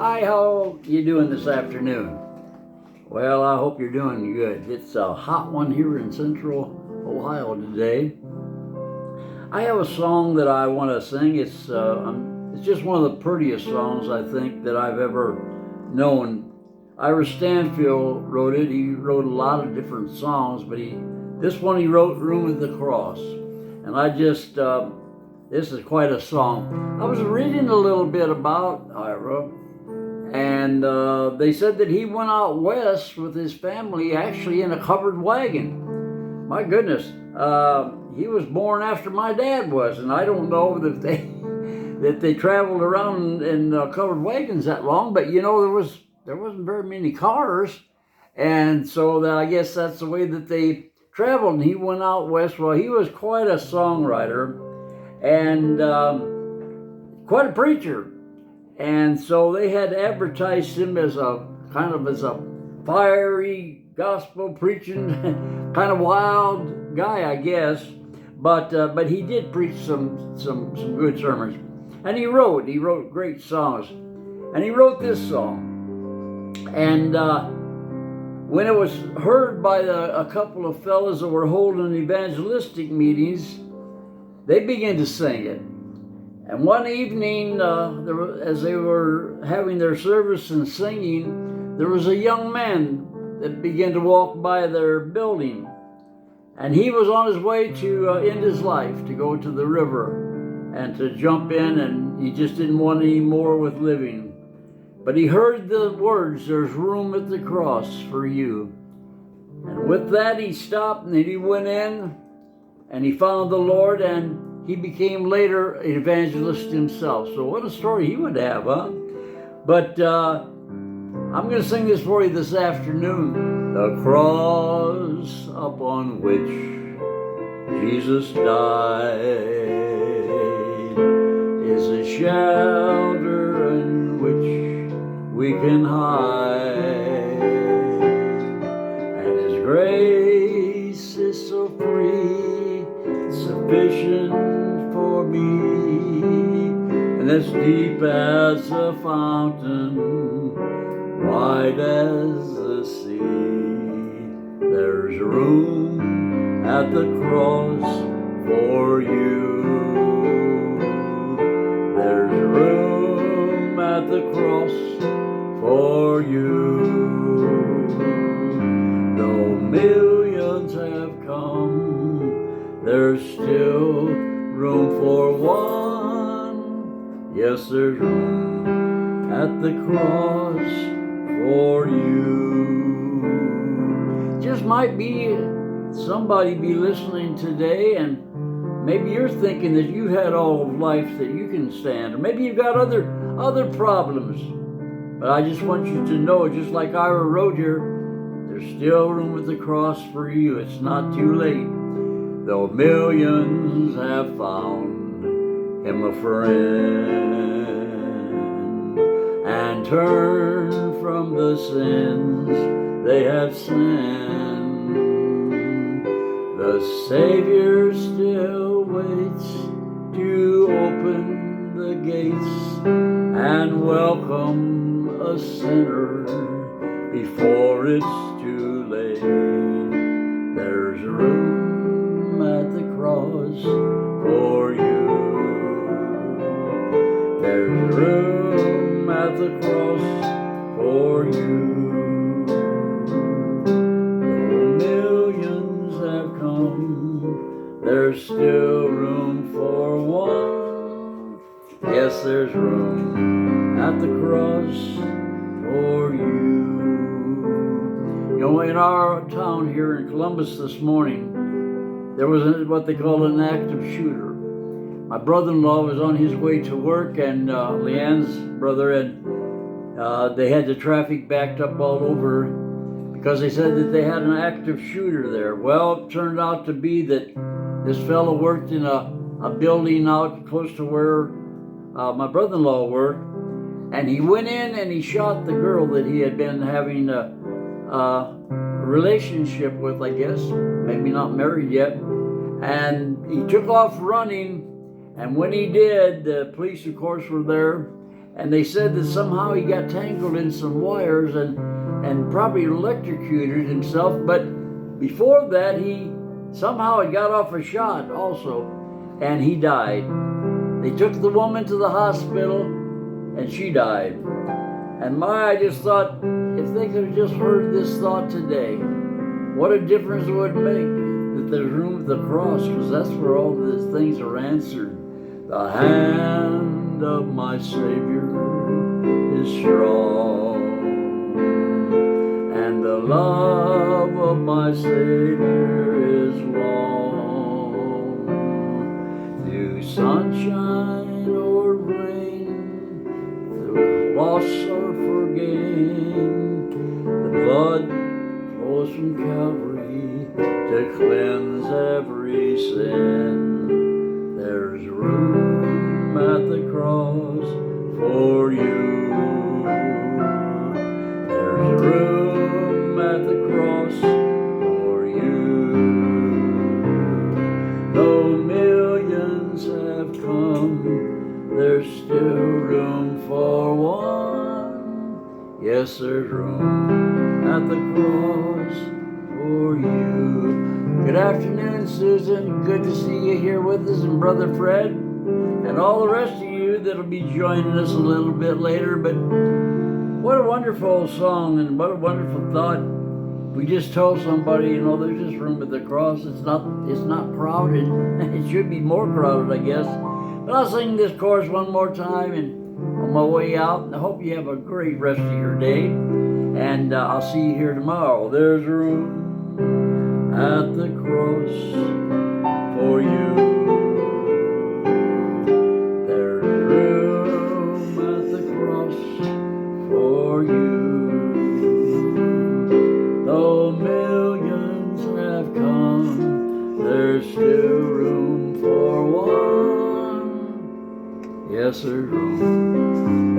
Hi, how you doing this afternoon? Well, I hope you're doing good. It's a hot one here in central Ohio today. I have a song that I want to sing. It's just one of the prettiest songs I think that I've ever known. Ira Stanfield wrote it. He wrote a lot of different songs, but this one he wrote, "Room at the Cross," and this is quite a song. I was reading a little bit about Ira. And they said that he went out west with his family, actually in a covered wagon. My goodness, he was born after my dad was, and I don't know that they traveled around in covered wagons that long. But you know, there wasn't very many cars, and so I guess that's the way that they traveled. And he went out west. Well, he was quite a songwriter and quite a preacher. And so they had advertised him as a fiery gospel preaching kind of wild guy, I guess. But he did preach some good sermons, and he wrote great songs, and he wrote this song. And when it was heard by a couple of fellows that were holding evangelistic meetings, they began to sing it. And one evening, as they were having their service and singing, there was a young man that began to walk by their building. And he was on his way to end his life, to go to the river and to jump in, and he just didn't want any more with living. But he heard the words, "There's room at the cross for you." And with that, he stopped and he went in and he found the Lord, and he became later an evangelist himself. So what a story he would have, huh? But I'm going to sing this for you this afternoon. The cross upon which Jesus died is a shelter in which we can hide, and His grace is so free, sufficient for me, and as deep as a fountain, wide as the sea. There's room at the cross for you. There's room at the cross for you. Though millions have come, there's still room for one. Yes, there's room at the cross for you. Just might be somebody be listening today, and maybe you're thinking that you had all of life that you can stand, or maybe you've got other problems. But I just want you to know, just like Ira wrote here, there's still room at the cross for you. It's not too late. Though millions have found Him a friend and turned from the sins they have sinned, the Savior still waits to open the gates and welcome a sinner before it's too late. There's room at the cross for you. There's room at the cross for you. Though millions have come, there's still room for one. Yes, there's room at the cross for you. You know, in our town here in Columbus this morning, there was what they call an active shooter. My brother-in-law was on his way to work, and Leanne's brother, and they had the traffic backed up all over because they said that they had an active shooter there. Well, it turned out to be that this fellow worked in a building out close to where my brother-in-law worked, and he went in and he shot the girl that he had been having a relationship with, I guess, maybe not married yet, and he took off running. And when he did, the police, of course, were there, And they said that somehow he got tangled in some wires and probably electrocuted himself. But before that, he somehow had got off a shot also, and he died. They took the woman to the hospital, and she died. And I just thought, if they could have just heard this thought today, what a difference it would make that there's room at the cross, because that's where all these things are answered. The hand of my Savior is strong, and the love of my Savior is long. Through sunshine or rain, through loss or for gain, the blood flows from Calvary to cleanse every sin. There's room at the cross for you. There's room at the cross for you. Though millions have come, there's still room for one. Yes, there's room at the cross for you. Good afternoon, Susan. Good to see you here with us, and Brother Fred, and all the rest of you that'll be joining us a little bit later. But what a wonderful song, and what a wonderful thought. We just told somebody, you know, there's just room at the cross. It's not crowded. It should be more crowded, I guess. But I'll sing this chorus one more time and on my way out. And I hope you have a great rest of your day. And I'll see you here tomorrow. There's room at the cross for you. There's room at the cross for you. Though millions have come, there's still room for one. Yes, there's room.